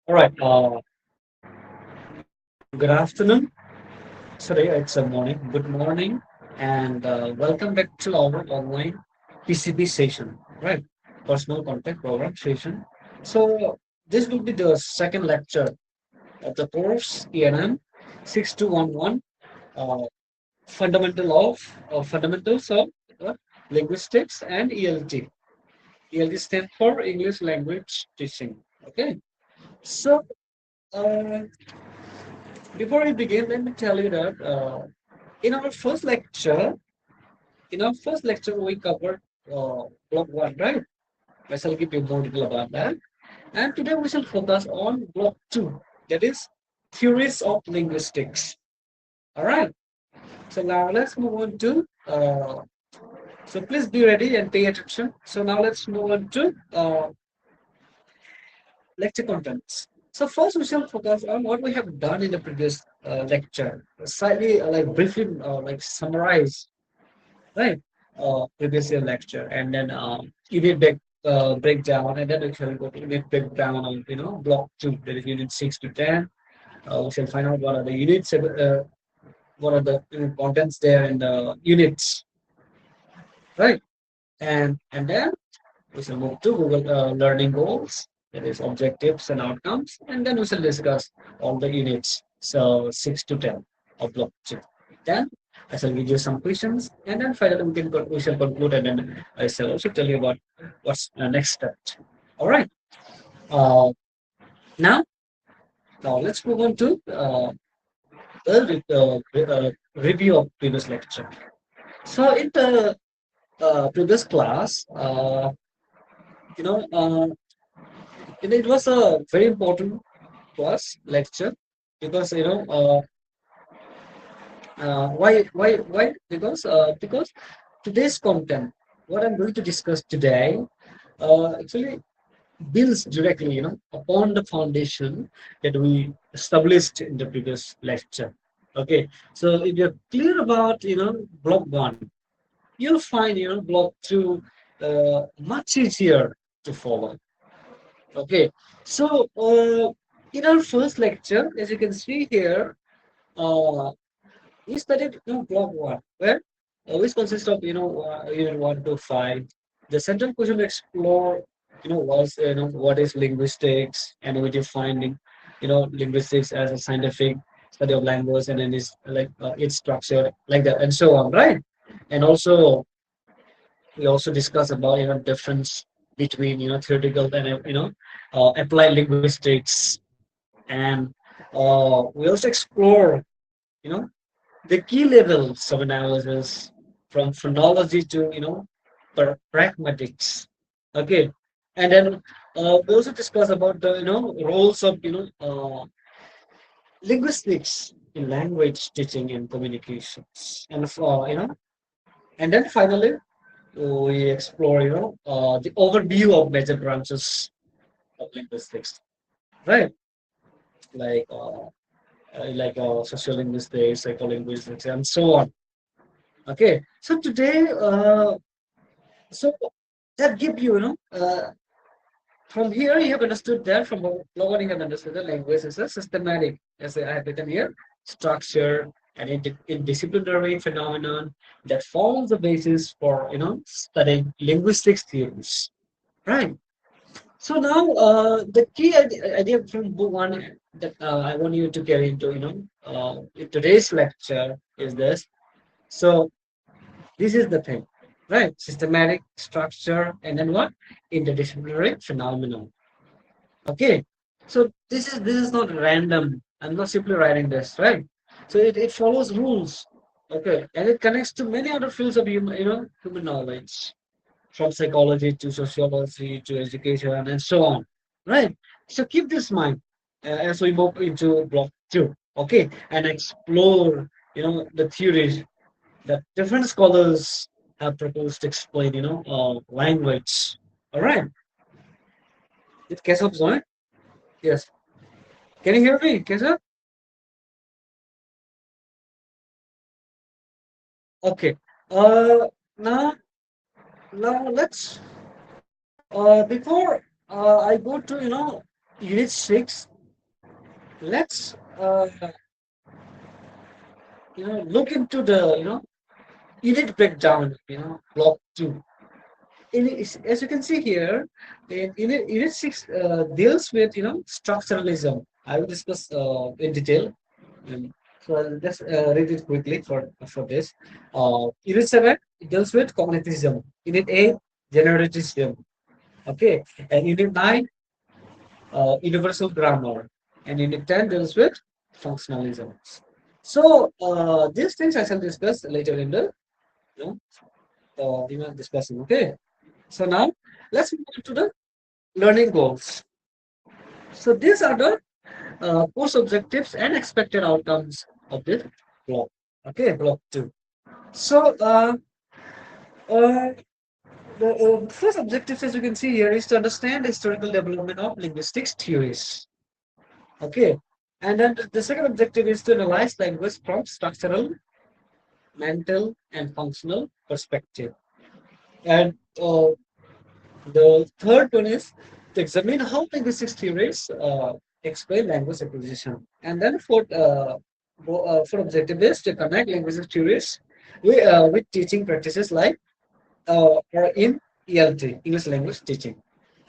All right. Good afternoon. Today it's a morning. Good morning, and welcome back to our online PCB session. Right, personal contact program session. So this will be the second lecture of the course ENM 6211. Uh, fundamentals of linguistics and ELT. ELT stands for English Language Teaching. Okay. So. Uh, Before we begin, let me tell you that in our first lecture, we covered block one, right? I shall give you more detail about that. And today we shall focus on block two, that is theories of linguistics. All right. So now let's move on to. So please be ready and pay attention. So now let's move on to lecture contents. So first we shall focus on what we have done in the previous lecture. Slightly like briefly like summarize, right? Previous year lecture, and then unit breakdown, and then we shall go to unit breakdown on block two, that is unit 6 to 10. We shall find out what are the units, what are the contents there in the units, right? And then we shall move to Google learning goals, that is objectives and outcomes, and then we shall discuss all the units. So 6 to 10 of block two. Then I shall give you some questions, and then finally we shall conclude, and then I shall also tell you about what's the next step. All right. Uh, now, now let's move on to the review of previous lecture. So in the previous class, you know, uh, it was a very important class lecture because because today's content, what I'm going to discuss today, actually builds directly upon the foundation that we established in the previous lecture. Okay, so if you're clear about block one, you'll find block two much easier to follow. Okay, so in our first lecture, as you can see here, uh, we studied block one, where which consists of unit 1 to 5. The central question to explore was what is linguistics, and we defined linguistics as a scientific study of language, and then its like its structure like that, and so on, right? And also we also discuss about difference between theoretical and applied linguistics, and we also explore you know the key levels of analysis from phonology to pragmatics. Okay, and then we also discuss about the roles of linguistics in language teaching and communications, and and then finally we explore the overview of major branches of linguistics, right? Like sociolinguistics, psycholinguistics, and so on. Okay, so today, so that give you, from here you have understood that from what you have understood that language is a systematic, as I have written here, structure and interdisciplinary phenomenon that forms the basis for studying linguistics theories, right? So now, the key idea from book one that I want you to carry into in today's lecture is this. So this is the thing, right? Systematic structure, and then what? Interdisciplinary phenomenon. Okay. So this is not random. I'm not simply writing this, right? So it follows rules. Okay. And it connects to many other fields of human knowledge, from psychology to sociology to education and so on. Right? So keep this in mind as we move into block two. Okay. And explore, the theories that different scholars have proposed to explain, language. All right. It Kesav's on it? Yes. Can you hear me, Kesav? Okay. Uh, now, now let's before I go to unit 6. let's look into the unit breakdown. Block 2. As you can see here, unit 6 deals with structuralism. I will discuss in detail. Um, so I'll just read it quickly for this. Unit 7 deals with cognitivism. Unit 8 generativism. Okay, and Unit 9 universal grammar, and Unit 10 deals with functionalism. So these things I shall discuss later in the you know discussion. Okay. So now let's move on to the learning goals. So these are the course objectives and expected outcomes of this block. Okay, block 2. So uh, the first objective, as you can see here, is to understand the historical development of linguistics theories. Okay, and then the second objective is to analyze language from structural, mental, and functional perspective. And the third one is to examine how linguistics theories explain language acquisition. And then fourth objective is to connect linguistic theories with teaching practices like or in ELT, English language teaching.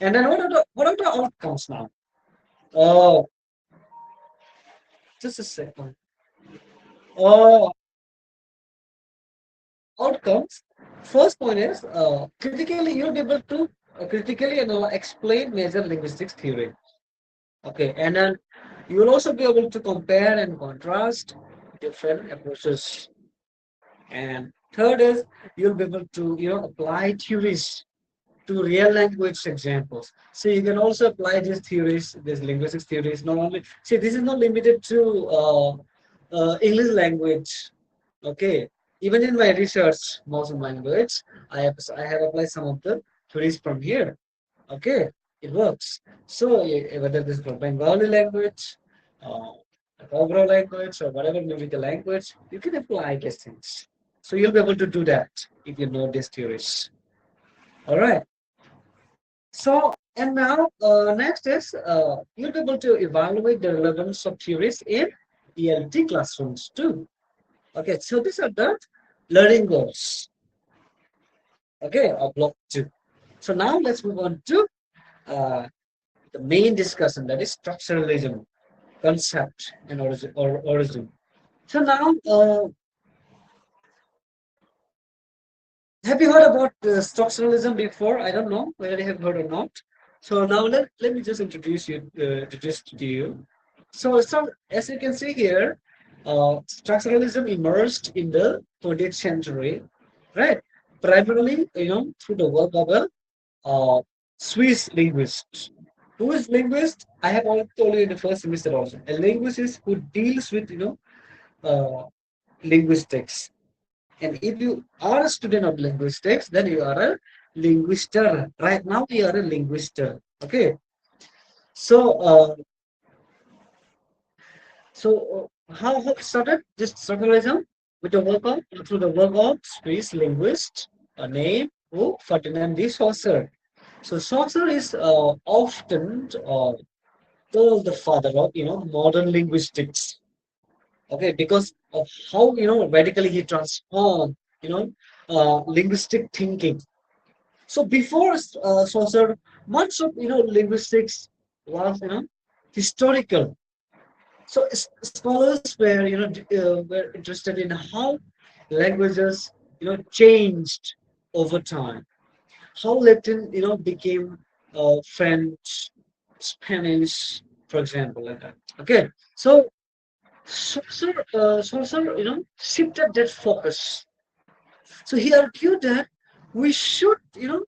And then what are the outcomes now? Uh, just a second. Uh, Outcomes. First point is critically you'll be able to critically explain major linguistics theory. Okay, and then you will also be able to compare and contrast different approaches. And third is you'll be able to apply theories to real language examples. So you can also apply these theories, these linguistics theories. Not only see this is not limited to English language. Okay, even in my research, Muslim language, I have applied some of the theories from here. Okay, it works. So whether this is for Bengali language, uh, Ogro language, or whatever may be the language, you can apply these things. So you'll be able to do that if you know these theories. All right. So and now next is you'll be able to evaluate the relevance of theories in ELT classrooms too. Okay, so these are the learning goals. Okay, of block 2. So now let's move on to uh, the main discussion, that is structuralism concept and origin. So now, have you heard about structuralism before? I don't know whether you have heard or not. So now let me just introduce to you. So as you can see here, structuralism emerged in the 20th century, right? Primarily, through the work of a Swiss linguist. Who is linguist? I have already told you in the first semester also. A linguist is who deals with linguistics. And if you are a student of linguistics, then you are a linguister. Right now, we are a linguister. Okay. So, how it started? This structuralism with the work of through the work of Swiss linguist, a name who Ferdinand de Saussure. So Saussure is often called the father of modern linguistics. Okay, because of how radically he transformed linguistic thinking. So before Saussure, much of linguistics was historical. So scholars were interested in how languages changed over time, how Latin became French, Spanish, for example, like that. Okay, so Saussure shifted that focus. So he argued that we should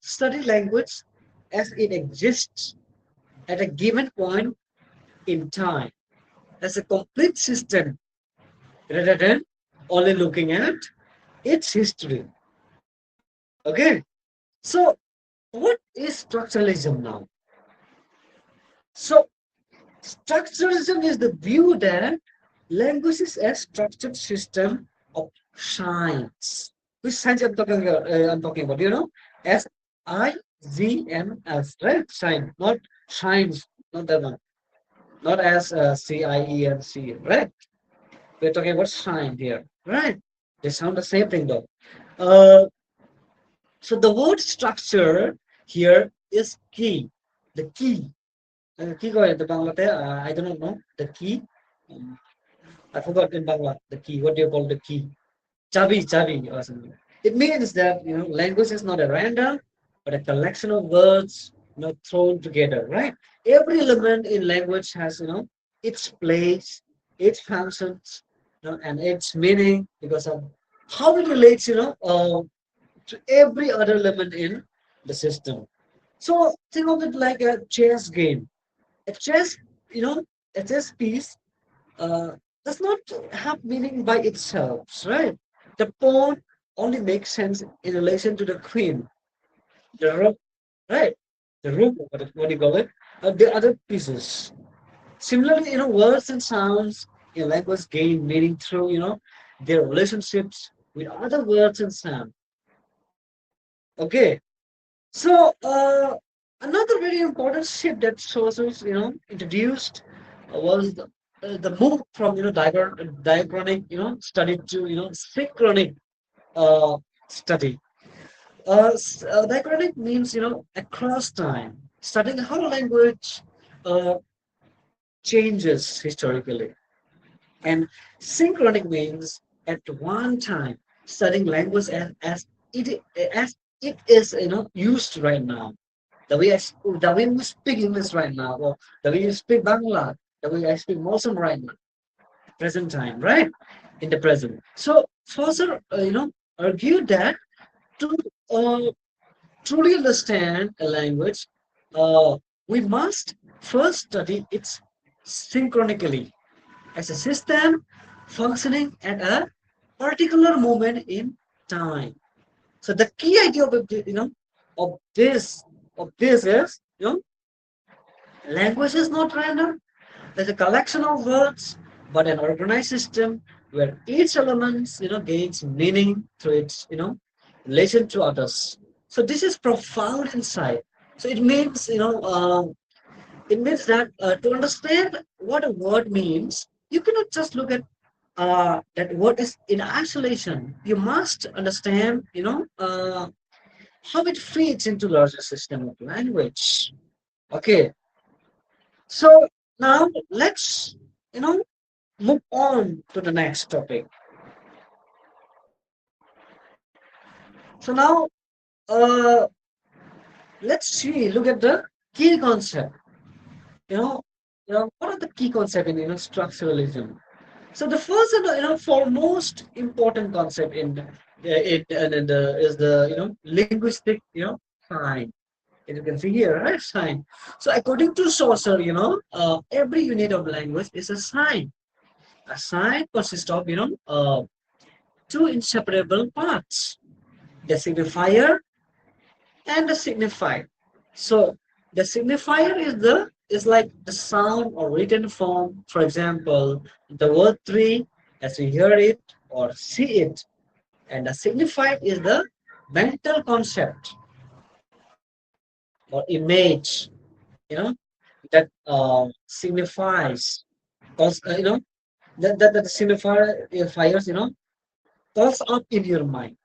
study language as it exists at a given point in time as a complete system rather than only looking at its history. Okay, so what is structuralism now? So structuralism is the view that language is a structured system of signs. Which signs I'm talking about? SIGNS, right? Sign, not signs, not that one. not as C-I-E-N-C, right? We're talking about sign here, right? They sound the same thing though. Uh, so the word structure here is key. The key. Key ko the Bangla I do not know. The key. Um, I forgot in Bangla. The key. What do you call the key? Chabi or something. It means that language is not a random, but a collection of words thrown together, right? Every element in language has its place, its functions, and its meaning because of how it relates, to every other element in the system. So think of it like a chess game. A chess, you know, a chess piece uh, does not have meaning by itself, right? The pawn only makes sense in relation to the queen, the rook, right? The rook, what do you call it? The other pieces. Similarly, words and sounds in language gain meaning through, their relationships with other words and sound. Okay, so another very important shift that sources, introduced was the move from diachronic study to synchronic uh, study. Diachronic means across time, studying how language uh, changes historically, and synchronic means at one time studying language as it is used right now. The way we speak English right now, or the way you speak Bangla, the way I speak Muslim right now, present time, right? In the present. So Foster, argued that to uh, truly understand a language, uh, we must first study it synchronically as a system functioning at a particular moment in time. So the key idea of this is language is not random. There's a collection of words, but an organized system where each element, gains meaning through its, relation to others. So this is profound insight. So it means that to understand what a word means, you cannot just look at that word is in isolation. You must understand, how it fits into larger system of language. Okay, so now let's, you know, move on to the next topic. So now, uh, let's see, look at the key concept. You know, what are the key concept in structuralism? So the first and foremost important concept in is the linguistic sign. As you can see here, right? Sign. So according to Saucer, every unit of language is a sign. A sign consists of two inseparable parts: the signifier and the signified. So the signifier is like the sound or written form. For example, the word tree as we hear it or see it, and the signified is the mental concept or image, that signifies, cause that signifiers, calls up in your mind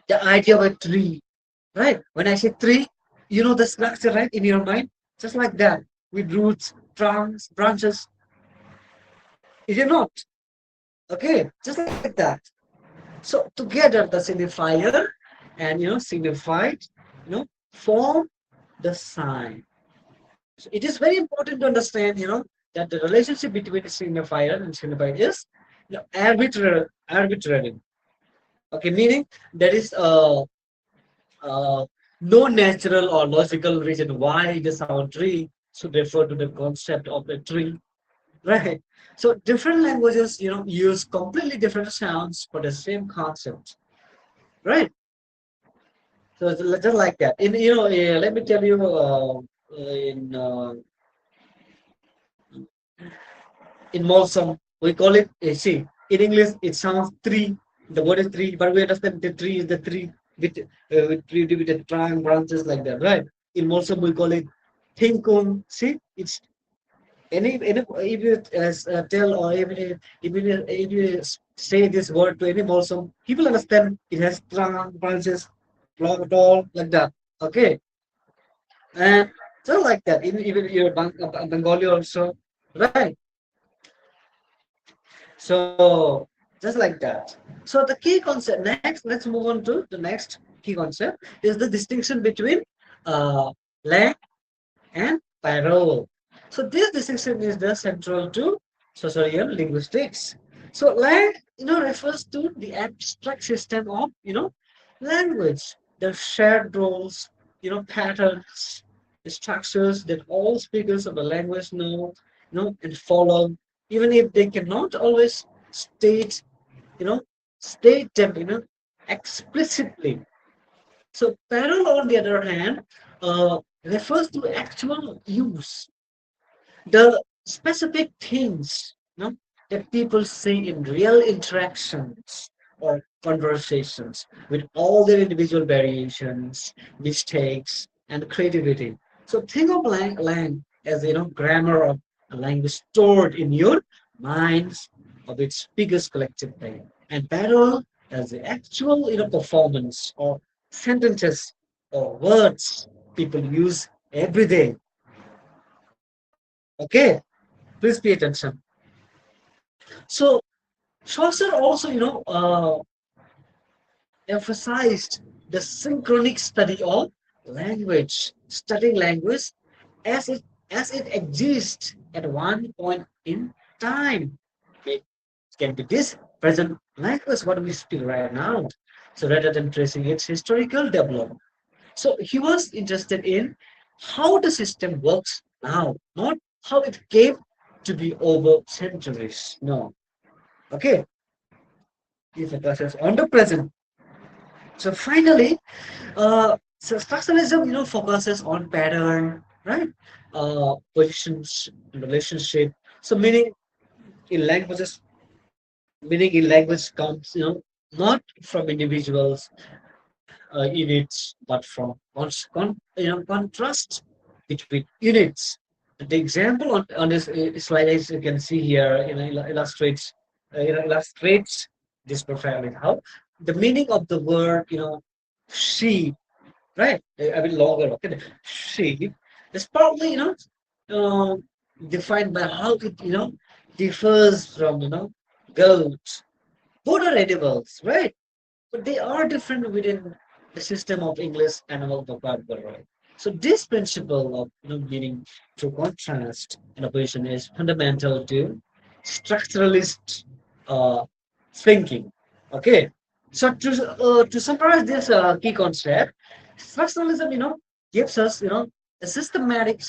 the idea of a tree. Right? When I say tree, you know the structure, right, in your mind? Just like that, with roots, trunks, branches. Is it not? Okay, just like that. So together the signifier and signified, form the sign. So it is very important to understand, that the relationship between the signifier and signified is arbitrary. Okay, meaning there is no natural or logical reason why the sound tree should refer to the concept of a tree, right? So different languages, use completely different sounds for the same concept, right? So it's just like that. Let me tell you, in Molsum, we call it. See, in English, it sounds tree. The word is tree, but we understand the tree is the tree with the trunk branches like that, right? In Molsum, we call it Thinkung. See, it's any if you tell or if you say this word to any Muslim, people understand it has trunk, branches, tall, like that. Okay, and so like that. Even you're Bengali also, right? So just like that. So the key concept next, let's move on to the next key concept is the distinction between uh, lang and parole. So this distinction is the central to social linguistics. So lang, refers to the abstract system of, language, the shared roles, patterns, the structures that all speakers of the language know, and follow, even if they cannot always state, you know, state them, explicitly. So parole, on the other hand, refers to actual use, the specific things, that people say in real interactions or conversations with all their individual variations, mistakes, and creativity. So think of lang as grammar of a language stored in your minds of its speakers collectively, and parole as the actual performance or sentences or words people use every day. Okay, please pay attention. So Chaucer also, emphasized the synchronic study of language, studying language as it exists at one point in time. It can be this present language, what we speak right now. So rather than tracing its historical development. So he was interested in how the system works now, not how it came to be over centuries. No. Okay. He focuses on the present. So finally, so structuralism, focuses on pattern, right? Positions, relationship. So in languages, meaning in language comes, not from individuals, units, but from contrast between units. The example on this slide, as you can see here, illustrates this perfectly. How the meaning of the word, she, right? A bit longer. Okay, she is probably defined by how it differs from goat. Both are edibles, right? But they are different within the system of English animal vocabulary. So this principle of meaning through contrast and opposition is fundamental to structuralist uh, thinking. Okay, so to summarize this key concept, structuralism gives us a systematic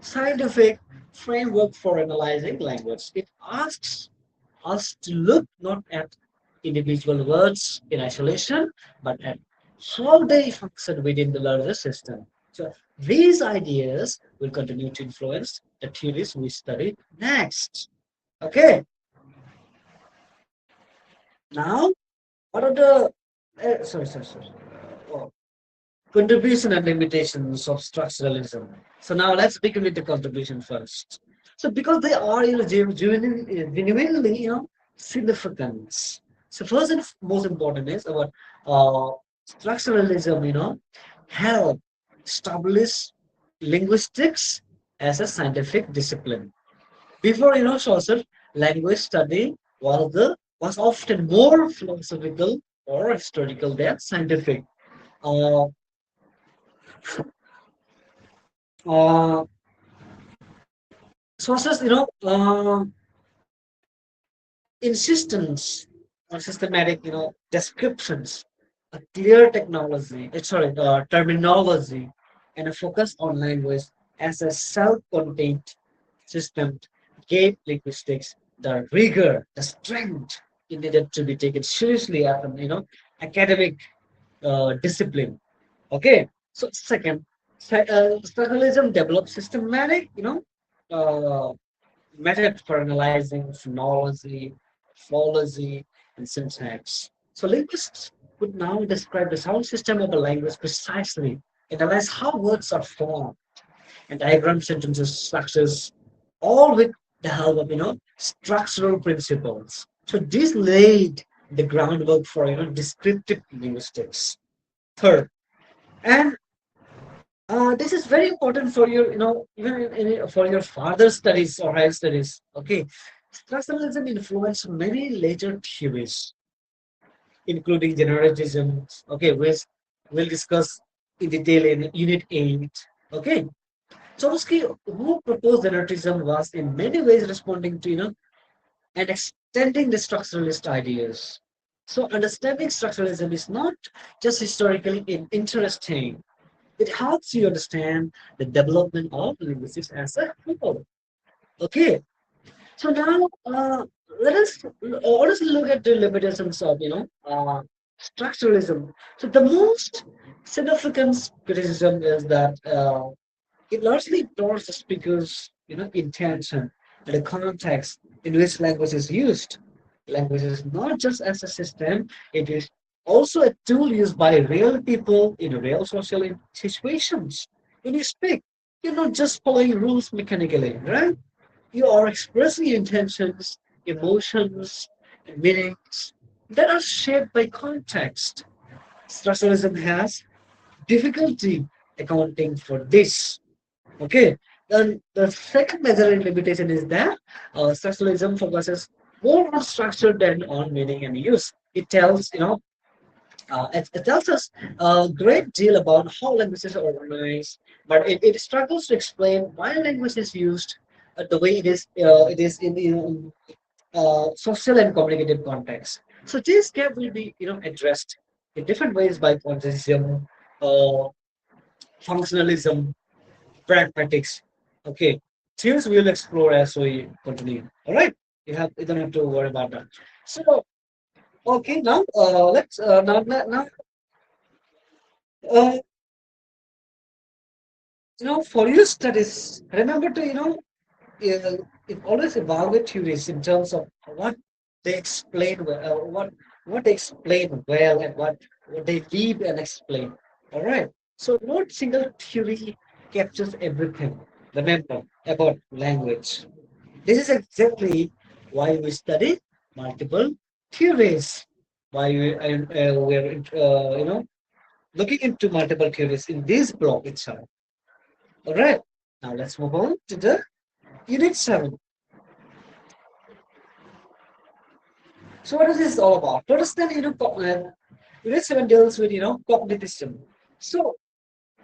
scientific framework for analyzing language. It asks us to look not at individual words in isolation, but at how they function within the larger system. So these ideas will continue to influence the theories we study next. Okay, now what are the sorry. Oh, contribution and limitations of structuralism. So now let's begin with the contribution first. So because they are genuinely significant. So first and most important is about uh, structuralism. Help establish linguistics as a scientific discipline. Before Chaucer, language study was often more philosophical or historical than scientific. Uh, uh, Sources, insistence on systematic, descriptions, a clear terminology, and a focus on language as a self-contained system gave linguistics the rigor, the strength it needed to be taken seriously as an, academic discipline. Okay, so second, structuralism developed systematic, uh, method for analyzing phonology, morphology, and syntax. So linguists would now describe the sound system of a language precisely, analyze how words are formed, and diagram sentences structures, all with the help of structural principles. So this laid the groundwork for descriptive linguistics. Third, and this is very important for your even for your further studies or higher studies. Okay, structuralism influenced many later theories, including generalism. Okay, which we'll discuss in detail in Unit 8. Okay, Chomsky, who proposed generatism, was in many ways responding to and extending the structuralist ideas. So understanding structuralism is not just historically interesting. It helps you understand the development of linguistics as a whole. Okay, so now let us look at the limitations of structuralism. So the most significant criticism is that it largely ignores the speaker's intention and the context in which language is used. Language is not just as a system; it is also a tool used by real people in real social situations. When you speak, you're not just following rules mechanically, right? You are expressing intentions, emotions, and meanings that are shaped by context. Structuralism has difficulty accounting for this. Okay. Then the second major limitation is that structuralism focuses more on structure than on meaning and use. It tells, it tells us a great deal about how languages are organized, but it struggles to explain why language is used the way it is in social and communicative context. So this gap will be addressed in different ways by quanticism, uh, functionalism, pragmatics. Okay, theories we'll explore as we continue. All right, you don't have to worry about that. So okay, now let's now uh, for your studies, remember to it always evaluate theories in terms of what they explain well, what they explain well, and what they leave and explain. All right. So not single theory captures everything. Remember about language. This is exactly why we study multiple theories. Why we're looking into multiple theories in this block itself. All right. Now let's move on to the unit 7. So what is this all about? To understand, unit 7 deals with, cognitism. So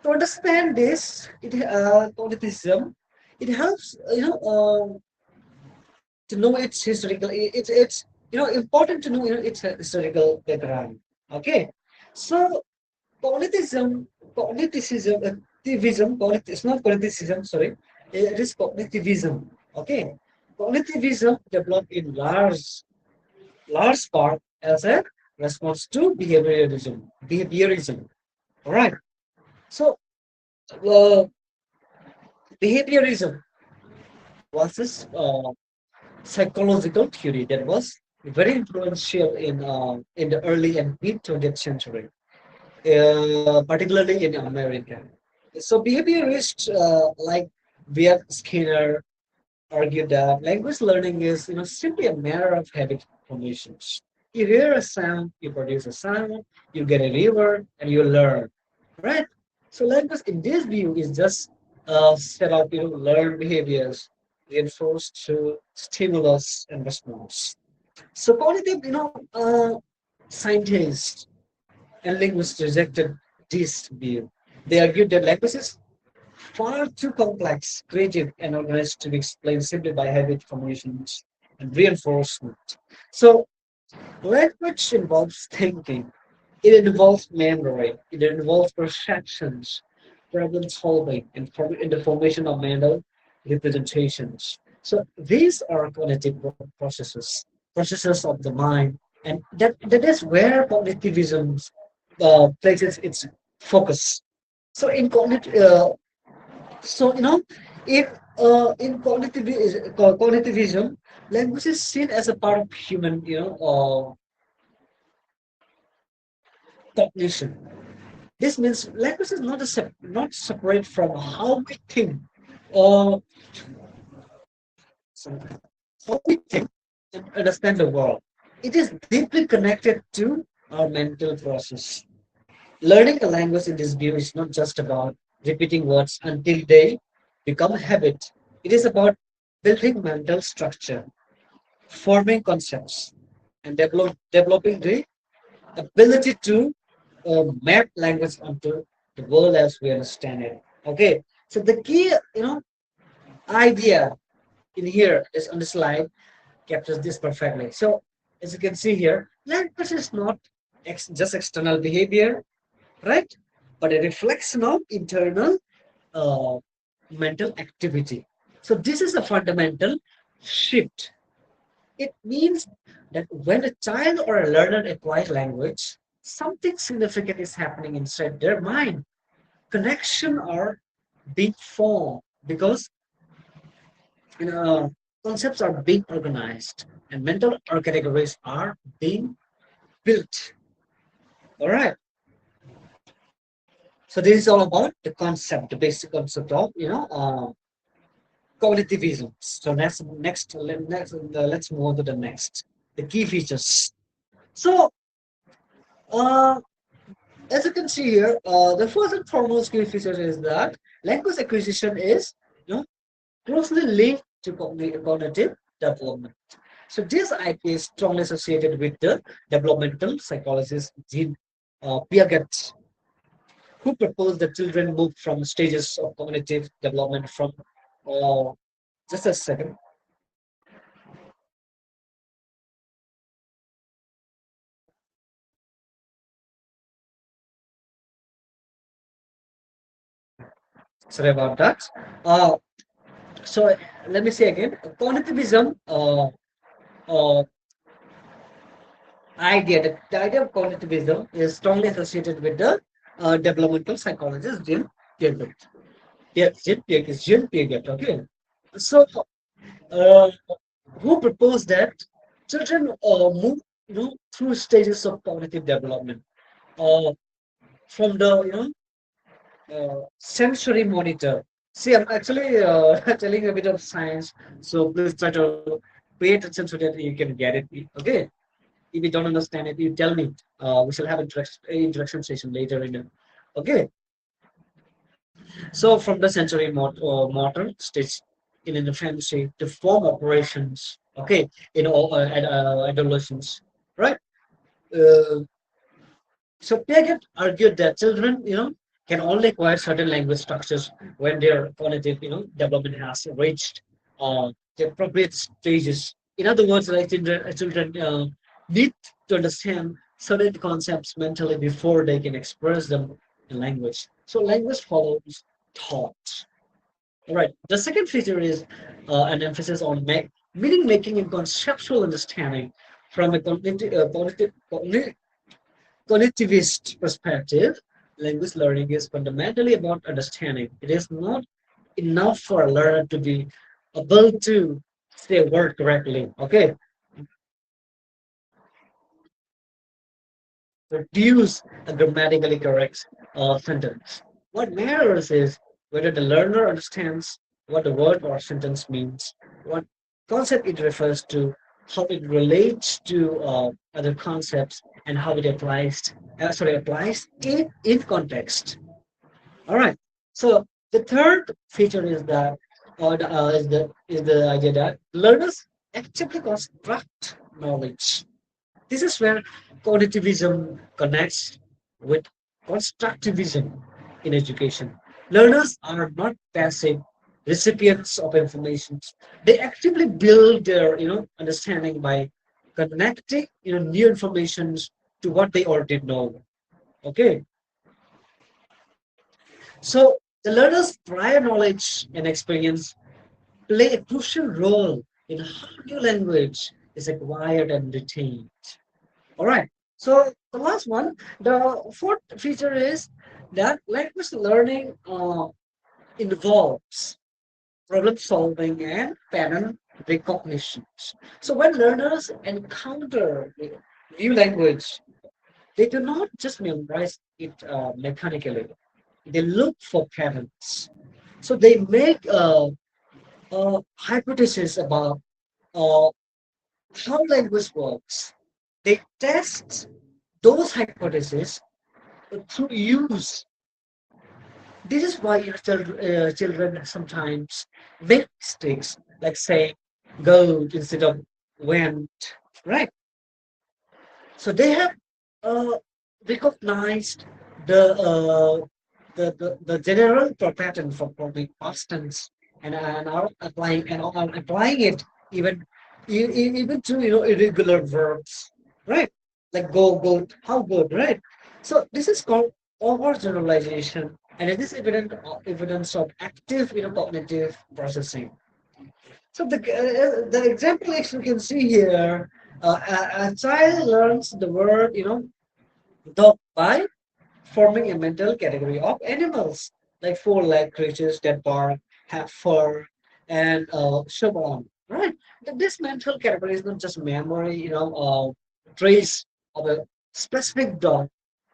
to understand this, cognitism, it helps, to know its historical, it's important to know, its historical background. Okay. So cognitism, it's not cognitivism, sorry. It is cognitivism. Okay. Cognitivism developed in large part as a response to behaviorism. Behaviorism. All right. So, uh, behaviorism was this psychological theory that was very influential in the early and mid 20th century, particularly in America. So, behaviorists like B.F. Skinner argued that language learning is simply a matter of habit formations. You hear a sound, you produce a sound, you get a river, and you learn, right? So language in this view is just a set of learned behaviors reinforced through stimulus and response. So cognitive scientists and linguists rejected this view. They argued that language is far too complex, creative, and organized to be explained simply by habit formations and reinforcement. So, language involves thinking, it involves memory, it involves perceptions, problem solving, and in the formation of mental representations. So, these are cognitive processes of the mind, and that is where cognitivism places its focus. So, in cognitive so, if in cognitivism, language is seen as a part of human, cognition. This means language is not separate from how we think, or So how we think and understand the world. It is deeply connected to our mental process. Learning a language in this view is not just about repeating words until they become a habit. It is about building mental structure, forming concepts, and developing the ability to map language onto the world as we understand it. Okay, so the key, idea in here is on the slide captures this perfectly. So as you can see here, language is not just external behavior, right? But a reflection of internal uh, mental activity. So this is a fundamental shift. It means that when a child or a learner acquires language, something significant is happening inside their mind. Connection are being formed because you know concepts are being organized and mental categories are being built. All right. So this is all about the concept, the basic concept of cognitivism. So let's move on to the next. The key features. So uh, as you can see here, the first and foremost key feature is that language acquisition is you know, closely linked to cognitive development. So this idea is strongly associated with the developmental psychologist Jean Piaget, who proposed that children move from stages of cognitive development from uh, just a second. Sorry about that. Uh, so let me say again, cognitivism uh, idea, the idea of cognitivism is strongly associated with the developmental psychologist Jim Piaget. Yeah, Jim Piaget. Okay, so uh, who proposed that children move through stages of cognitive development uh, from the sensory monitor. See, I'm actually telling a bit of science, so please try to pay attention so that you can get it. Okay, if you don't understand it, you tell me. We shall have interaction session later in. Okay, so from the sensory motor stage in infancy to form operations. Okay, in all adolescence, right? Uh, So Piaget argued that children, can only acquire certain language structures when their cognitive, development has reached the appropriate stages. In other words, like children need to understand certain concepts mentally before they can express them in language. So language follows thought. All right. The second feature is an emphasis on meaning making and conceptual understanding from a cognitivist perspective, language learning is fundamentally about understanding. It is not enough for a learner to be able to say a word correctly. Okay, produce a grammatically correct sentence. What matters is whether the learner understands what the word or sentence means, what concept it refers to, how it relates to other concepts, and how it applies in context. All right. So the third feature is that, is the idea that learners actively construct knowledge. This is where cognitivism connects with constructivism in education. Learners are not passive recipients of information. They actively build their understanding by connecting new informations to what they already know. Okay, so the learner's prior knowledge and experience play a crucial role in how new language is acquired and retained. All right. So the last one, the fourth feature is that language learning involves problem solving and pattern recognition. So when learners encounter new language, they do not just memorize it mechanically. They look for patterns. So they make hypothesis about uh, how language works. They test those hypotheses through use. This is why children sometimes make mistakes, like say go instead of went, right? So they have uh, recognized the, the general pattern for forming past tense and are applying it even even to irregular verbs, right? Like go, good, how good, right? So this is called overgeneralization, and it is evidence of active cognitive processing. So the example you can see here, a child learns the word dog by forming a mental category of animals like four-legged creatures that bark, have fur, and so on. Right? This mental category is not just memory, trace of a specific dog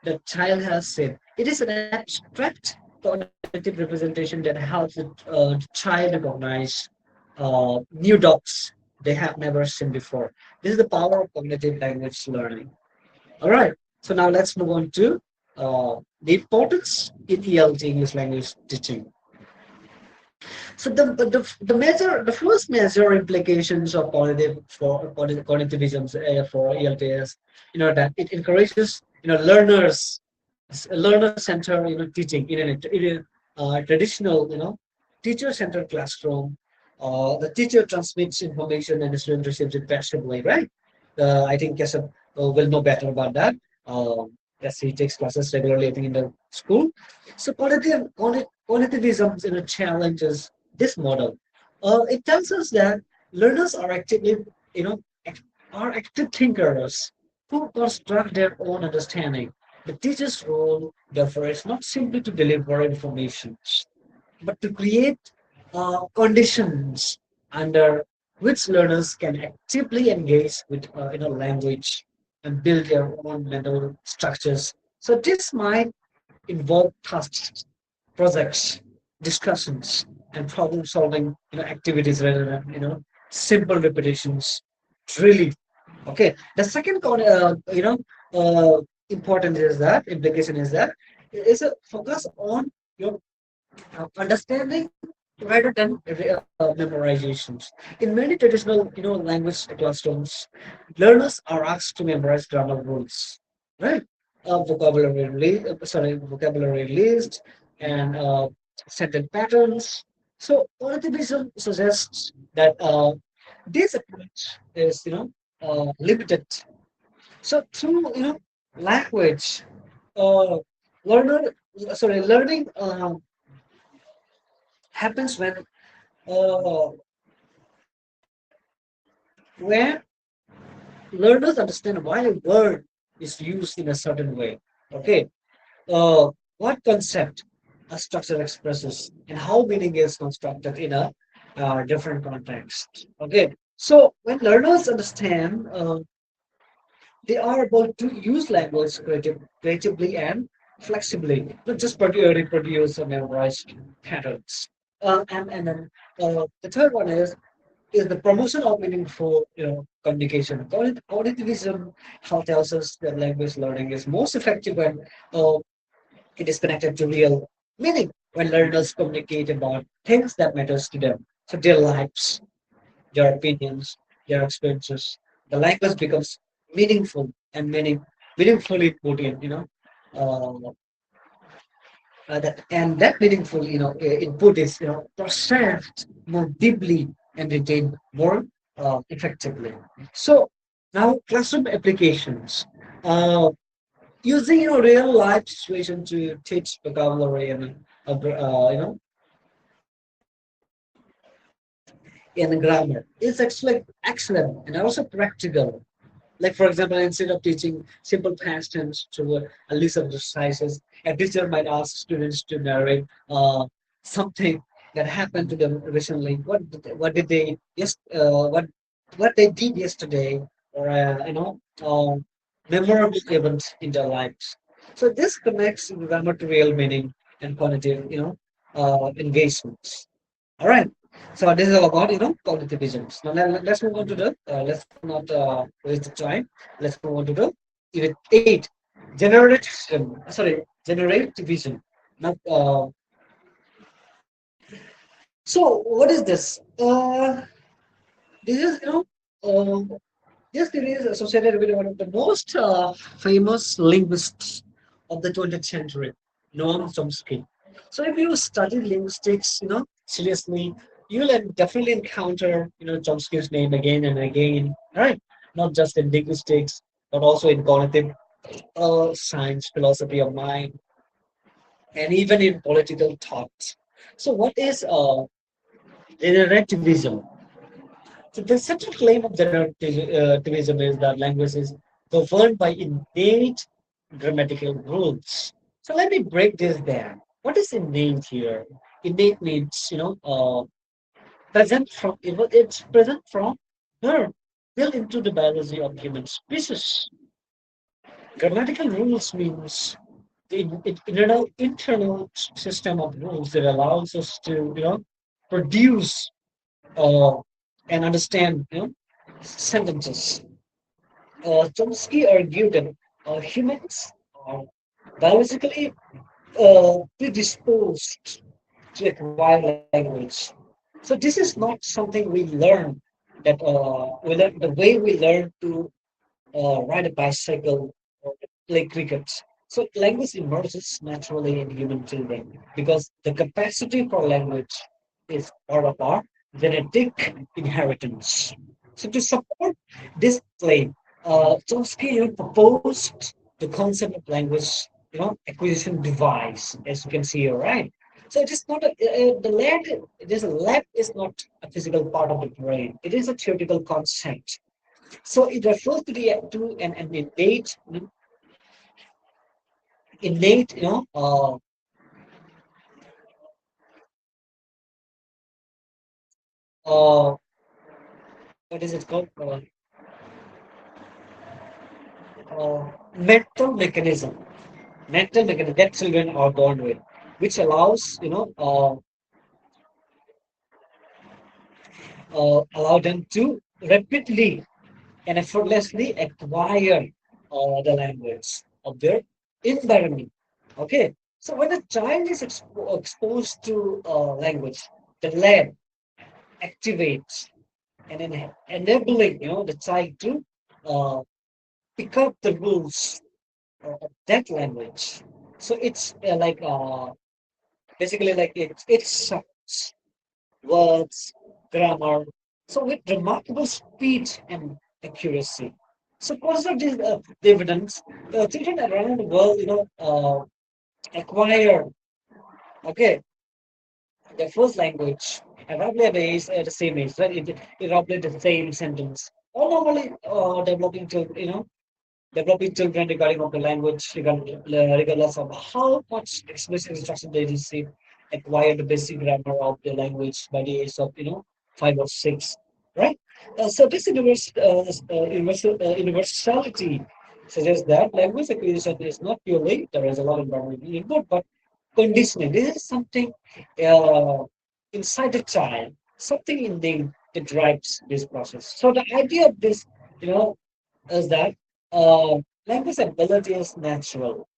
the child has seen. It is an abstract cognitive representation that helps the child recognize new dogs they have never seen before. This is the power of cognitive language learning. All right. So now let's move on to the importance in ELT, English language teaching. So the first major implications of cognitivism for ELT is that it encourages learner center teaching in a traditional teacher centered classroom. The teacher transmits information and the student receives it passively, right? I think Keshav will know better about that. As he takes classes regularly, I think in the school. So cognitivism challenges this model. It tells us that learners are actively, you know, act- are active thinkers who construct their own understanding. The teacher's role, therefore, is not simply to deliver information, but to create conditions under which learners can actively engage with language and build their own mental structures. So this might involve tasks, projects, discussions, and problem solving activities rather than simple repetitions. Really, okay. The second important is that implication is that it is a focus on your understanding rather than memorizations. In many traditional, language classrooms, learners are asked to memorize grammar rules, right? Vocabulary list and sentence patterns. So positivism suggests that this approach is, limited. So through, language, uh, learner, learning happens uh, when learners understand why a word is used in a certain way. Okay, what concept a structure expresses and how meaning is constructed in a different context. Okay, so when learners understand, they are able to use language creatively and flexibly, not just reproduce or memorize patterns. And then the third one is the promotion of meaningful, communication. Cognitivism tells us that language learning is most effective when uh, it is connected to real meaning. When learners communicate about things that matters to them, so their lives, their opinions, their experiences, the language becomes meaningful and meaningfully put in. Uh, that meaningful input is processed more deeply and retained more effectively. So now classroom applications, using real life situation to teach vocabulary and in grammar is actually excellent and also practical. Like, for example, instead of teaching simple past tense to a list of exercises, a teacher might ask students to narrate something that happened to them recently. What did they what they did yesterday, or memorable event in their lives. So this connects grammar to real meaning and cognitive, engagements. All right. So this is all about cognitive visions. Now let's move on to the let's not waste the time. Let's move on to the unit 8, generate vision. Now, so what is this? This is this theory is associated with one of the most famous linguists of the 20th century, Noam Chomsky. So if you study linguistics, seriously, you'll definitely encounter, Chomsky's name again and again, right? Not just in linguistics, but also in cognitive science, philosophy of mind, and even in political thought. So what is relativism? So the central claim of generativism is that language is governed by innate grammatical rules. So let me break this down. What is innate here? Innate means, present from it's present from birth, built into the biology of human species. Grammatical rules means the internal system of rules that allows us to, produce uh, and understand, sentences. Chomsky argued that humans are biologically predisposed to acquire language. So this is not something we learn. We learn the way we learn to ride a bicycle or play cricket. So language emerges naturally in human children because the capacity for language is part of our genetic inheritance. So to support this claim, Chomsky proposed the concept of language, acquisition device, as you can see here, right? So it is not the lab. It is a lab is not a physical part of the brain. It is a theoretical concept, so it refers to an innate, uh, what is it called? Mental mechanism, mental mechanism that children are born with, which allows, allow them to rapidly and effortlessly acquire the language of their environment. Okay, so when a child is exposed to language, the lab activates and enabling the child to uh, pick up the rules of that language. So it's basically like it's sounds, words, grammar. So with remarkable speed and accuracy. So consider this the evidence. Children around the world, acquire okay their first language and roughly at the same age, right? It roughly the same sentence. Or normally developing children regarding of the language, regardless of how much explicit instruction they receive, acquire the basic grammar of the language by the age of 5 or 6, right? So this universality suggests that language acquisition is not purely there is a lot of environmental input, but conditioning. This is something uh, inside the child, something in them that drives this process. So the idea of this, you know, is that uh, language ability is natural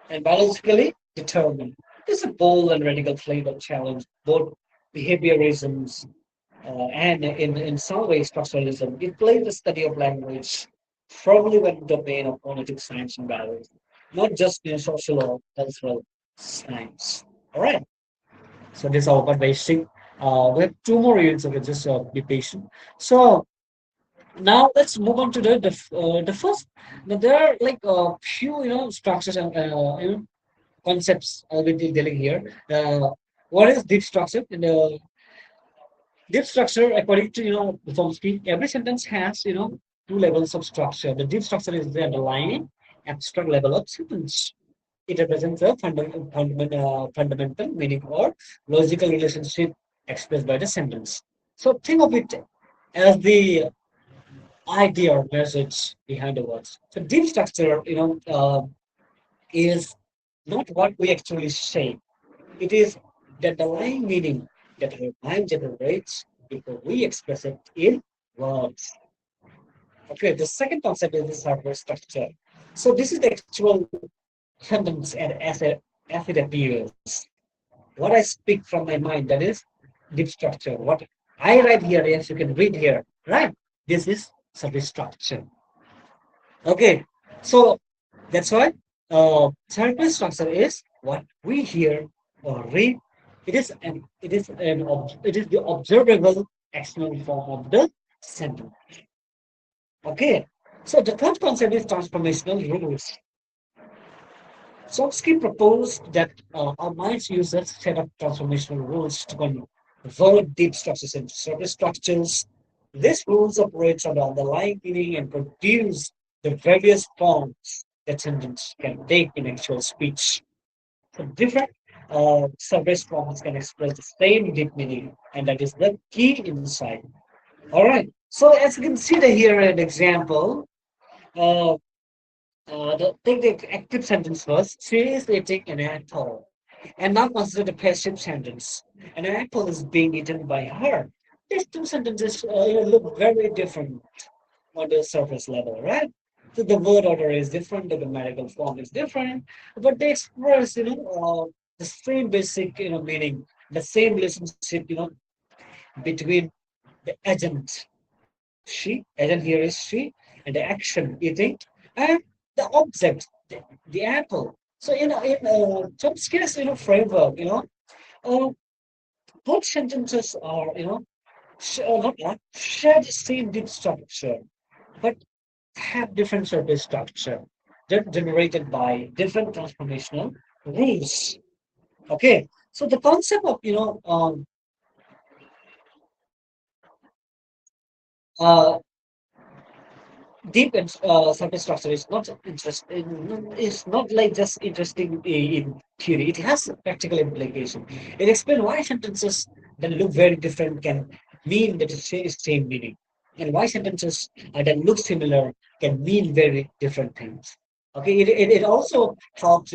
and biologically determined. It's a bold and radical claim of challenge both behaviorisms and in some ways structuralism. It plays the study of language firmly within the domain of cognitive science and biology, not just social or cultural science. All right. So this is all about basic. We have two more units, okay, just be patient. So now let's move on to the first. Now there are like a few structures and concepts I'll be dealing here. What is deep structure? In the deep structure, according to Chomsky, every sentence has two levels of structure. The deep structure is the underlying abstract level of sentence. It represents a fundamental meaning or logical relationship expressed by the sentence. So think of it as the idea or message behind the words. So deep structure, is not what we actually say. It is the underlying meaning that our mind generates before we express it in words. Okay, the second concept is the surface structure. So this is the actual sentence as it appears. What I speak from my mind, that is deep structure. What I write here, yes, you can read here, right? This is surface structure. Okay, so that's why surface structure is what we hear or read. It is the observable external form of the sentence. Okay, so the third concept is transformational rules. Chomsky proposed that our minds use a set of transformational rules to convert deep structures into surface structures. These rules operate on the underlying meaning and produce the various forms that sentence can take in actual speech. So different surface forms can express the same deep meaning, and that is the key insight. All right. So as you can see here an example, uh, take the active sentence first. She is eating an apple. And now consider the passive sentence. An apple is being eaten by her. These two sentences look very different on the surface level, right? So the word order is different, the grammatical form is different, but they express, the same basic, meaning, the same relationship, between the agent, agent here is she, and the action, eating, and the object, the apple. So, in Chomsky's, framework, uh, both sentences are, not share the same deep structure, but have different surface structure. They're generated by different transformational rules. Okay, so the concept of uh, deep and surface structure is not interesting. It's not like just interesting in theory. It has a practical implication. It explains why sentences that look very different can mean that it's same meaning, and why sentences that look similar can mean very different things. Okay, it also helps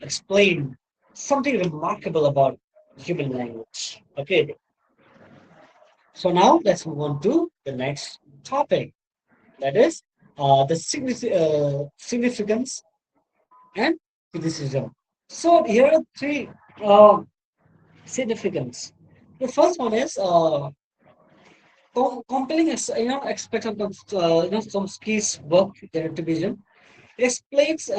explain something remarkable about human language. Okay, so now let's move on to the next topic, that is the significance and criticism. So here are three uh, significance. The first one is compelling aspect of Chomsky's work, generativism. It explains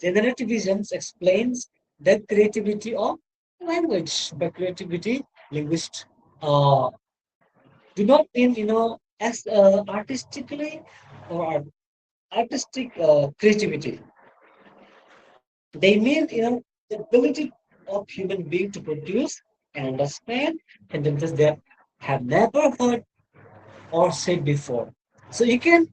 generativism explains the creativity of language. By creativity, linguists uh, do not mean as artistically or artistic creativity. They mean the ability of human being to produce and understand sentences they have never heard or said before. So you can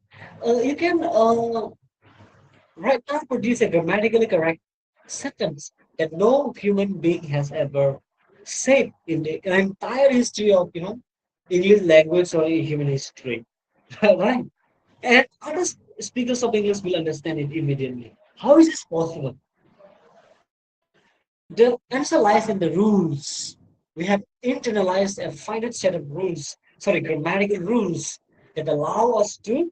right now produce a grammatically correct sentence that no human being has ever said in the entire history of English language or human history. Right? And other speakers of English will understand it immediately. How is this possible? The answer lies in the rules. We have internalized a finite set of rules, sorry, grammatical rules that allow us to,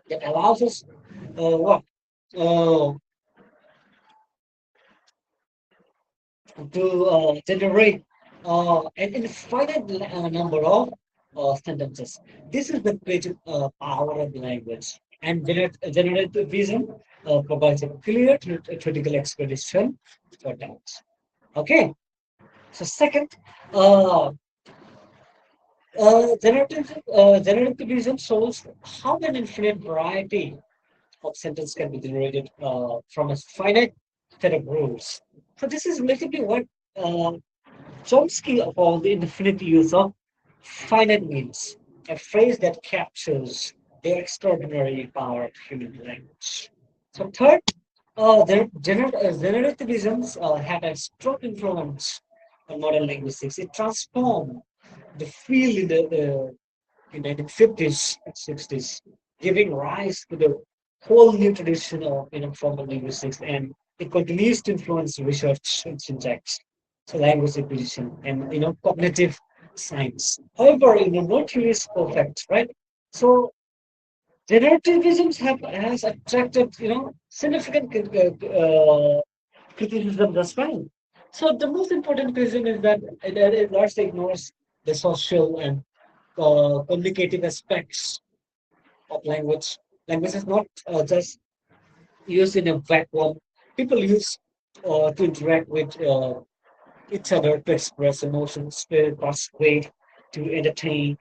that allows us, what? Uh, to generate an infinite number of sentences. This is the creative power of the language. And generative vision provides a clear theoretical explanation for that. Okay, so second, uh, generative vision shows how an infinite variety of sentence can be generated from a finite set of rules. So this is relatively what uh, Chomsky called the infinite use of finite means, a phrase that captures the extraordinary power of human language. So third, generativism had a strong influence on modern linguistics. It transformed the field in the 1950s and 60s, giving rise to the whole new tradition of formal linguistics and it continues to influence research in syntax, so language acquisition, and cognitive science. However, no theory is perfect, right? So generativism has attracted significant criticism as well. So the most important reason is that it largely ignores the social and communicative aspects of language. Language is not just used in a vacuum. People use to interact with each other to express emotions, to persuade, to entertain,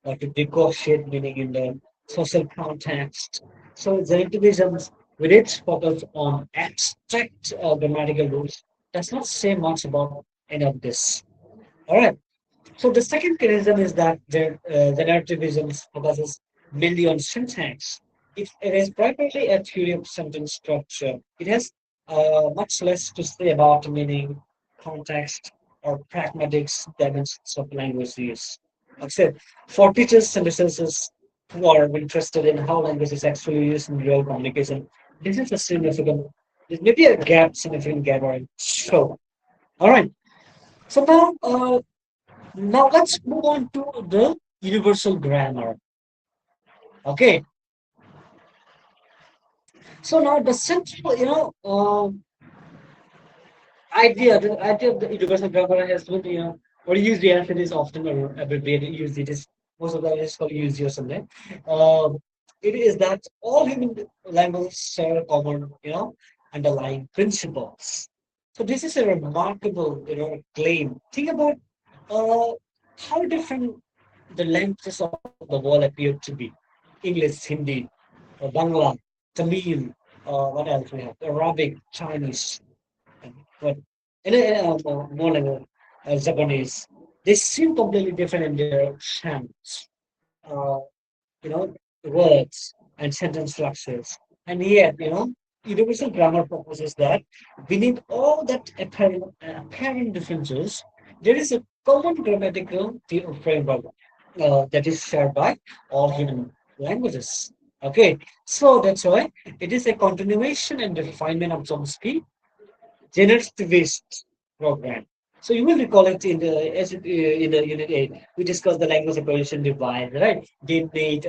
or to negotiate meaning in the social context. So relativism, with its focus on abstract grammatical rules, does not say much about any of this. All right. So the second criticism is that the narrativism focuses mainly on syntax. It is primarily a theory of sentence structure. It has much less to say about meaning, context, or pragmatics dimensions of language use. Except for teachers and researchers who are interested in how language is actually used in real communication, this is a significant, this may be a gap, significant gap, or so. All right. So now let's move on to the universal grammar. Okay, so now the central, idea of the universal grammar has been, or usually as it is often or abbreviated, used it is most of the time it's called use or something. Um, it is that all human languages share common, underlying principles. So this is a remarkable, claim. Think about uh, how different the languages of the world appear to be. English, Hindi, Bangla, Tamil, what else we have? Arabic, Chinese, and what? More like Japanese. They seem completely different in their sounds, uh, words and sentence structures. And yet, universal grammar proposes that beneath all that apparent differences, there is a common grammatical framework that is shared by all human languages. Okay, so that's why it is a continuation and refinement of Chomsky generativist program. So you will recall it in the unit 8. We discussed the language acquisition divide, right? They made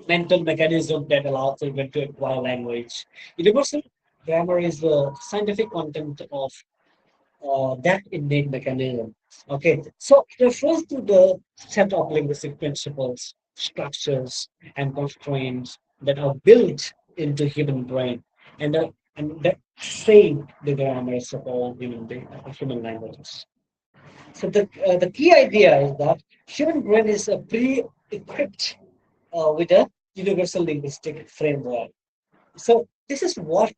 mental mechanism that allows children to acquire language. Universal grammar is the scientific content of that innate mechanism. Okay, so it refers to the set of linguistic principles, structures, and constraints that are built into human brain, and that shape the grammars of all human languages. So the key idea is that human brain is pre-equipped with a universal linguistic framework. So this is what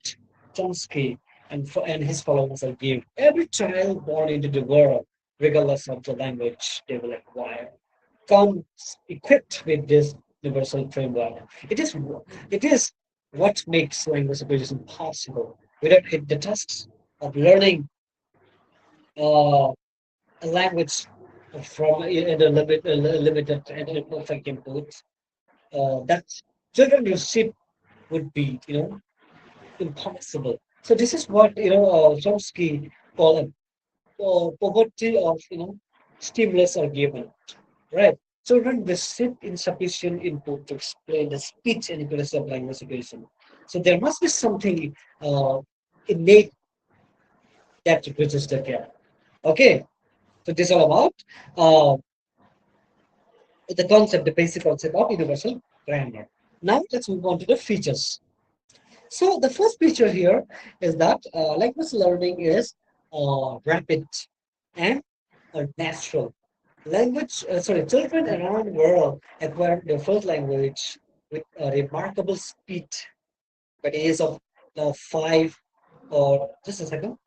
Chomsky and his followers are give every child born into the world, regardless of the language they will acquire, comes equipped with this universal framework. It is what makes language acquisition possible. Without it, the tasks of learning uh, a language from a limited and imperfect input that children receive would be, impossible. So this is what Chomsky call a poverty of stimulus or given, right? Children receive insufficient input to explain the speech and aggressive language education. So there must be something innate that bridges the gap. Okay, so this is all about uh, the concept, the basic concept of universal grammar. Now let's move on to the features. So the first feature here is that language learning is rapid and natural. Children around the world acquire their first language with a remarkable speed by the age of five or just a second.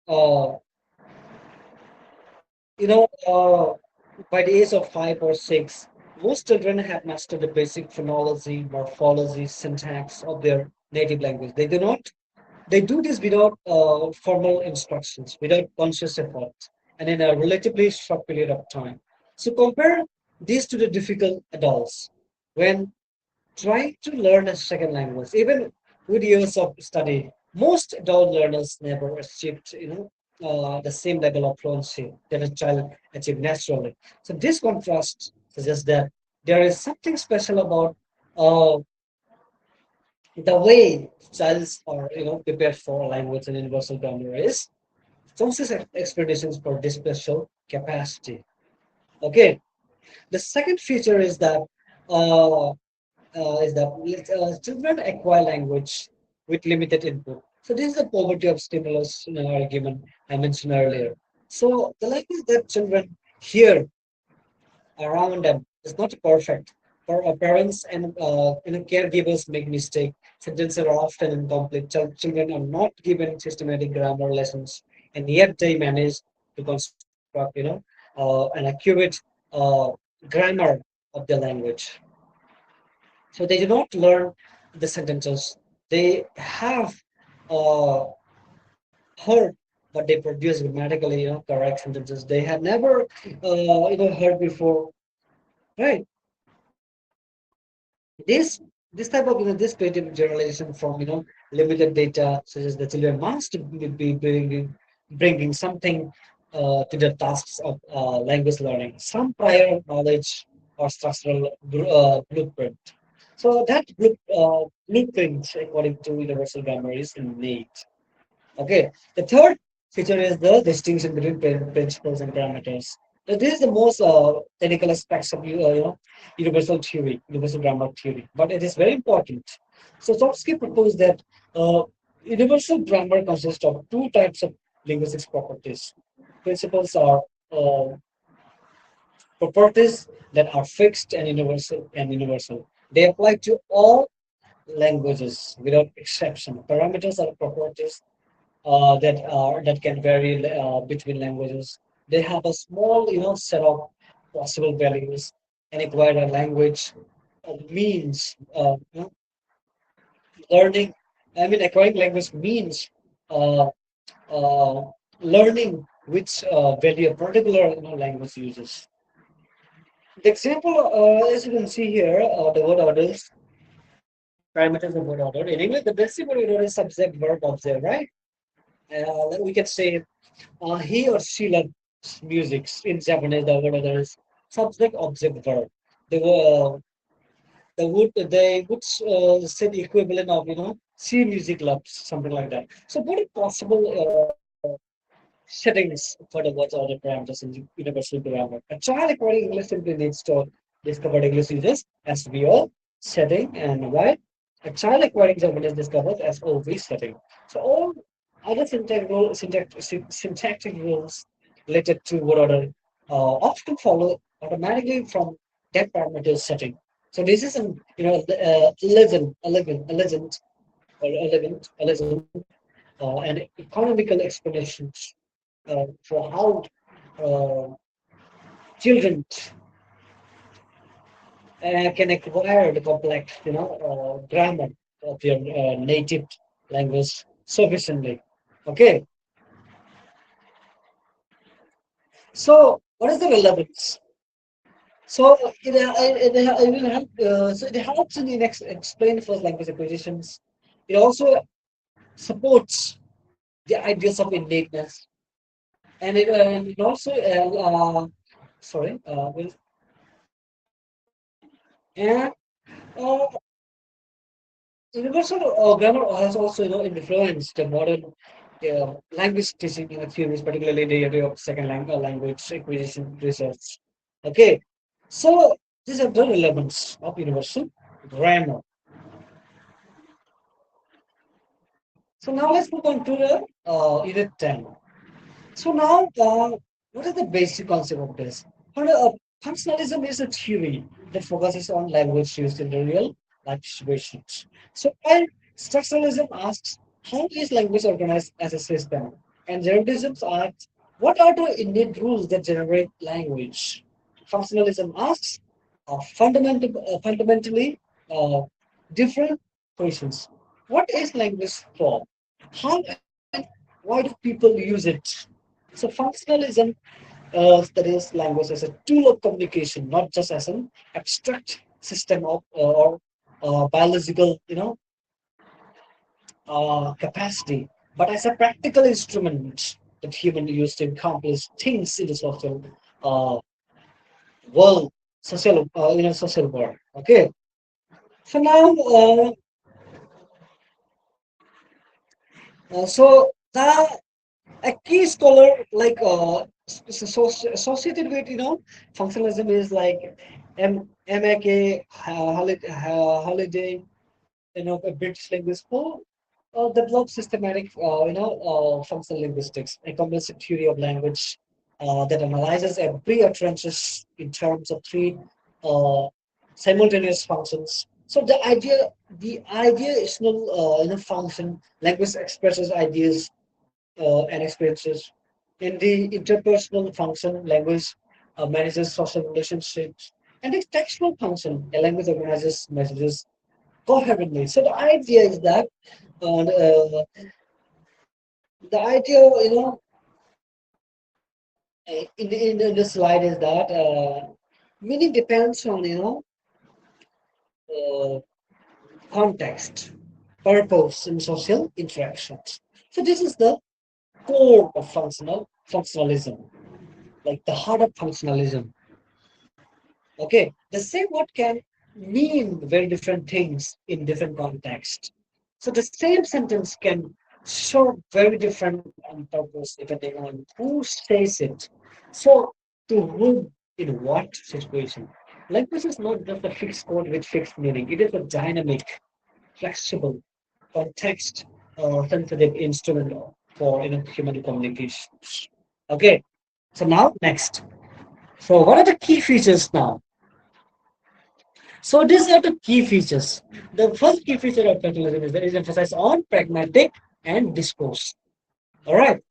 Uh, you know, uh, by the age of 5 or 6, most children have mastered the basic phonology, morphology, syntax of their native language. They do not They do this without formal instructions, without conscious effort, and in a relatively short period of time. So compare this to the difficult adults when trying to learn a second language, even with years of study. Most adult learners never achieved, the same level of fluency that a child achieved naturally. So this contrast suggests that there is something special about uh, the way childs are, prepared for language and universal grammar is Thompson's explanations for this special capacity. Okay, the second feature uh, is that children acquire language with limited input. So this is the poverty of stimulus in our argument I mentioned earlier. So the language that children hear around them is not perfect. For our parents and caregivers make mistakes. Sentences are often incomplete. Children are not given systematic grammar lessons, and yet they manage to construct, an accurate uh, grammar of the language. So they do not learn the sentences. They have uh, heard, but they produce grammatically, correct sentences. They had never, heard before, right? This this type of this creative generalization from limited data suggests that children must be bringing something to the tasks of language learning, some prior knowledge or structural blueprint. So that blueprint, according to universal grammar, is innate. Okay. The third feature is the distinction between principles and parameters. So this is the most technical aspects of universal theory, universal grammar theory, but it is very important. So Chomsky proposed that uh, universal grammar consists of two types of linguistics properties. Principles are uh, properties that are fixed and universal. They apply to all languages without exception. Parameters are properties that can vary between languages. They have a small, set of possible values, and acquire a language means learning. I mean, acquiring language means uh, uh, learning which value a particular language uses. The example, as you can see here, the word orders, parameters of word order. In English, the basic word order is subject, verb, object, right? We can say he or she loves music. In Japanese, the word other is subject, object, verb. They were they would say the equivalent of she music loves something like that. So what are possible settings for the words or the parameters in universal grammar? A child acquiring English simply needs to discover English uses SVO setting and why. A child acquiring Japanese discovers SOV setting. So all other syntactic rules related to word order often follow automatically from that parameter setting. So this is an a legend, and economical explanations for how uh, children can acquire the complex, grammar of their native language sufficiently. Okay, so what is the relevance? So it will help. So it helps in explain first language acquisitions. It also supports the ideas of innateness, and it also sorry, and uh, universal grammar has also influenced the modern language teaching theories, particularly the area of second language acquisition research. Okay, so these are the relevance of universal grammar. So now let's move on to the unit 10. So now, what is the basic concept of this? Functionalism is a theory that focuses on language used in the real life situations. So while structuralism asks how is language organized as a system, and generalism asks what are the innate rules that generate language. Functionalism asks fundamentally uh, different questions. What is language for? How and why do people use it? So functionalism studies language as a tool of communication, not just as an abstract system of or biological, capacity, but as a practical instrument that human use to accomplish things in the social uh, world, social world. Okay, so now, so the a key scholar like associated with functionalism is like MAK Holiday, a British linguist who developed systematic, functional linguistics, a comprehensive theory of language that analyzes every utterances in terms of three uh, simultaneous functions. So the idea is no function. Language expresses ideas and experiences. In the interpersonal function, language manages social relationships. And the textual function, a language organizes messages coherently. So the idea is that the idea, in the slide is that meaning depends on uh, context, purpose, and social interactions. So this is the core of functionalism, like the heart of functionalism. Okay, the same word can mean very different things in different contexts. So the same sentence can show very different purpose depending on who says it. So to whom in what situation. Language is not just a fixed code with fixed meaning. It is a dynamic, flexible, context sensitive instrument for human communications. Okay, so now next. So what are the key features now? So these are the key features. The first key feature of capitalism is that it emphasizes on pragmatic and discourse. All right.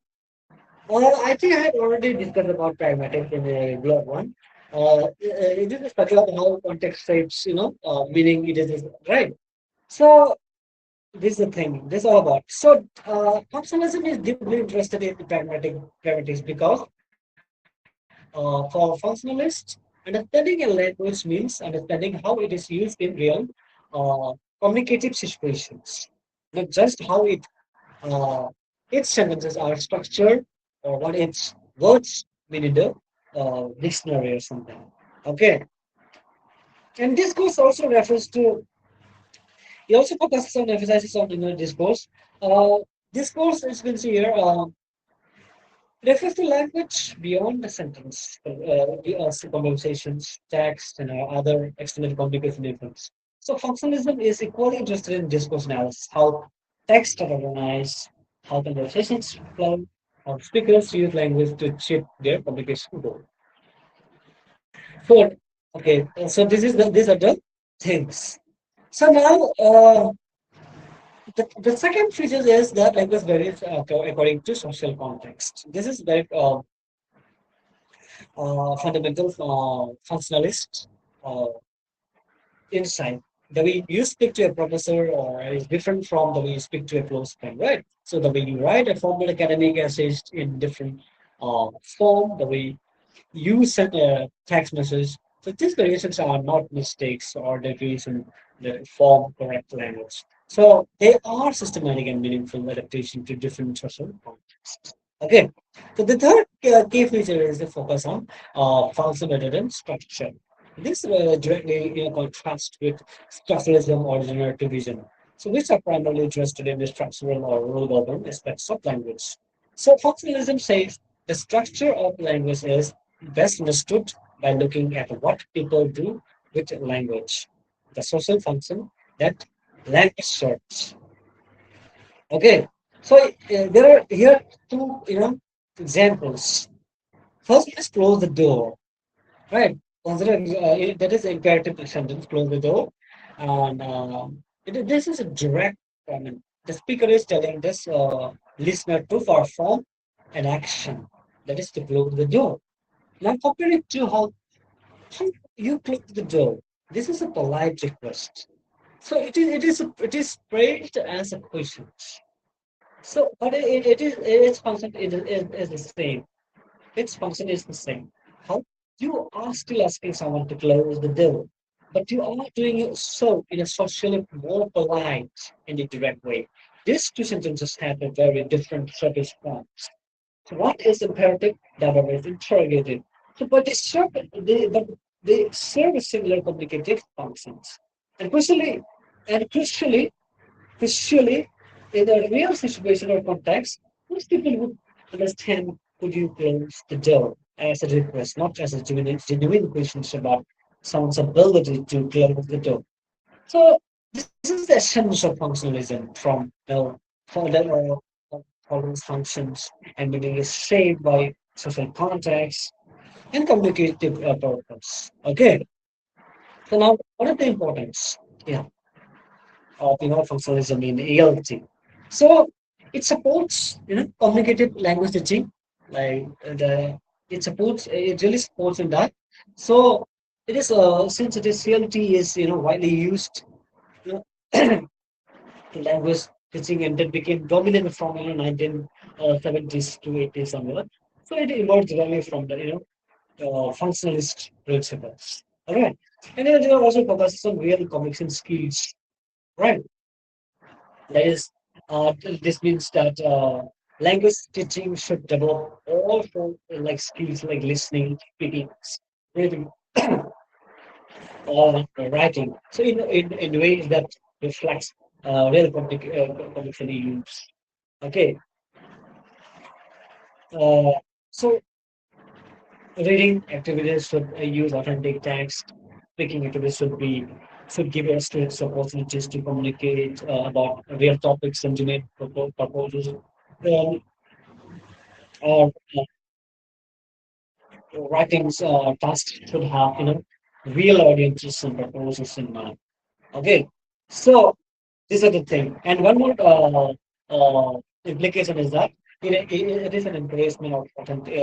I think I had already discussed about pragmatic in a blog one. It is talking about how context shapes, meaning it is right. So this is the thing. This is all about. So functionalism is deeply interested in pragmatics because for functionalists, understanding a language means understanding how it is used in real communicative situations, not just how uh, its sentences are structured or what its words mean in the dictionary or something. Okay, and discourse also refers to. He also focuses on emphasizes on discourse. Uh, discourse, as you can see here. Refers to language beyond the sentence, conversations, text, and other extended communication methods. So functionalism is equally interested in discourse analysis, how texts are organized, how conversations flow, how speakers use language to shape their communication goal. Fourth, okay, so these are the things. So now, the second feature is that language varies according to social context. This is very fundamental functionalist uh, insight. The way you speak to a professor or is different from the way you speak to a close friend, right? So the way you write a formal academic essay in different form, the way you send a text message. So these variations are not mistakes or deviation that form correct language. So they are systematic and meaningful adaptation to different social contexts. Okay. So the third key feature is the focus on function rather than structure. This directly contrasts with structuralism or generative vision. So which are primarily interested in the structural or rule-governed aspects of language. So functionalism says the structure of language is best understood by looking at what people do with language, the social function that language serves. Okay, so there are here two examples. First, let's close the door. Right, consider that is imperative sentence. Close the door, and this is a direct. I mean, the speaker is telling this listener to perform an action. That is to close the door. Now compare it to how you close the door. This is a polite request. So it is phrased as a question. So, but it is its function is the same. Its function is the same. How you are still asking someone to close the door, but you are doing it so in a socially more polite and indirect way. These two sentences have a very different service forms. So what is imperative? The other is interrogative. So, but they serve similar communicative functions. And crucially, and crucially, Visually, in a real situation or context, most people would understand could you close the door as a request, not as a genuine question about someone's ability to close the door. So this is the essence of functionalism from for the problems functions and meaning is shaped by social context and communicative purpose. Okay, so now what is the importance? Yeah, of functionalism in ELT. So it supports communicative language teaching, like it really supports in that. So it is since it is ELT is widely used you know, in language teaching and then became dominant from 1970s to 80s somewhere. So it emerged really from the functionalist principles. All right, and then there also focuses on real communication skills, right? That is, this means that language teaching should develop all form like skills like listening, speaking, reading, or writing. So in ways that reflects real communication use. Okay, uh, so reading activities should use authentic text. Speaking activities should give us students opportunities to communicate about real topics and to make proposals. Um, or writings tasks should have real audiences and proposals in mind. Okay, so this is the thing. And one more implication is that it is an encouragement of authentic,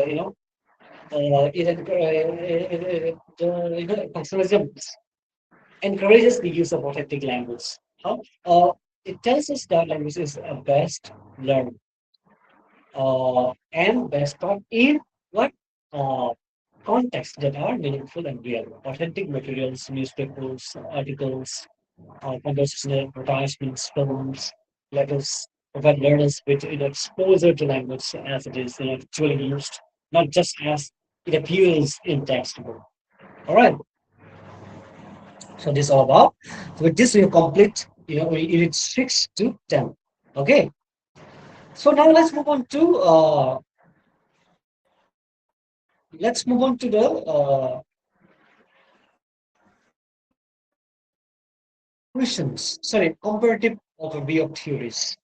functionalism encourages the use of authentic language. How? It tells us that language is best learned and best taught in what uh, contexts that are meaningful and real. Authentic materials, newspapers, articles, conversational advertisements, films, letters provide learners with exposure to language as it is actually used, not just as it appears in textbook. All right. So this is all about. So with this we complete unit 6 to 10. Okay. So now let's move on to the questions. Sorry, comparative overview of theories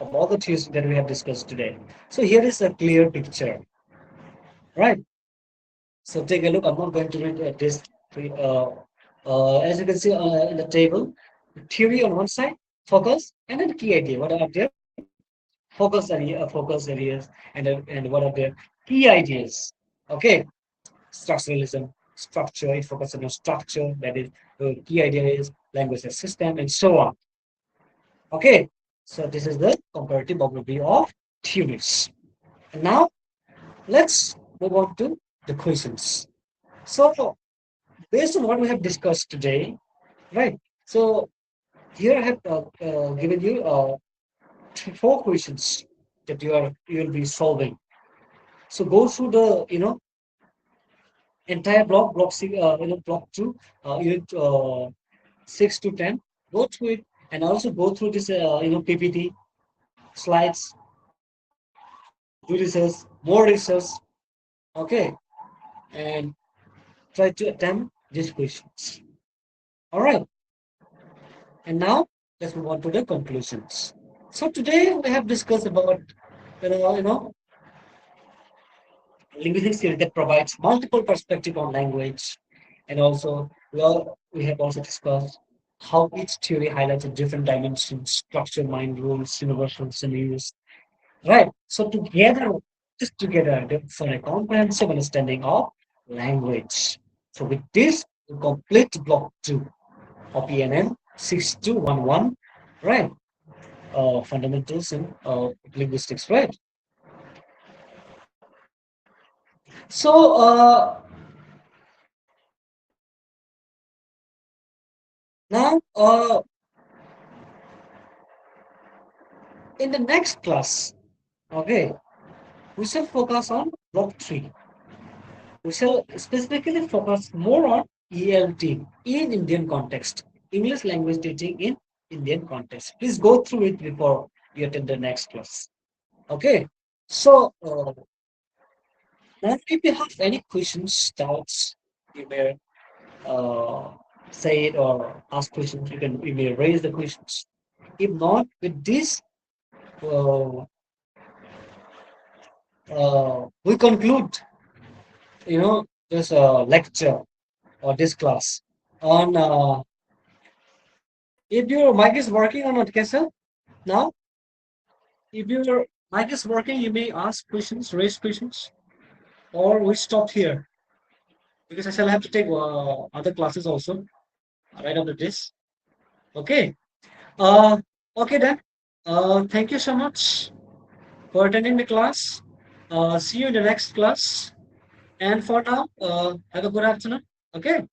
of all the theories that we have discussed today. So here is a clear picture, right? So take a look. I'm not going to read this. As you can see in the table, theory on one side, focus, and then key idea. What are their focus areas, and what are their key ideas? Okay, structuralism, structure. It focuses on structure. That is, the key idea is language as system, and so on. Okay, so this is the comparative overview of theories. And now let's move on to the questions. So based on what we have discussed today, right? So here I have given you four questions that you will be solving. So go through the entire block two, unit 6 to 10. Go through it and also go through this PPT slides, do research, more research, okay, and try to attempt these questions. All right, and now let's move on to the conclusions. So today we have discussed about you know linguistics theory that provides multiple perspective on language, and also we have also discussed how each theory highlights a different dimensions, structure, mind rules, universal scenarios. Right. So together, just together, for a comprehensive understanding of language. So with this, we complete block two of ENM 6211. Right. fundamentals in linguistics, right? So now in the next class, okay, we shall focus on block 3. We shall specifically focus more on ELT in Indian context, English language teaching in Indian context. Please go through it before you attend the next class. Okay. So now if you have any questions, doubts, you may uh, say it or ask questions. You may raise the questions. If not, with this, uh, we conclude, this lecture or this class on. If your mic is working or not, Kessel, now, if your mic is working, you may ask questions, raise questions, or we stop here because I shall have to take other classes also right after this. Okay. Uh, okay then. Thank you so much for attending the class. See you in the next class. And for now, have a good afternoon. Okay.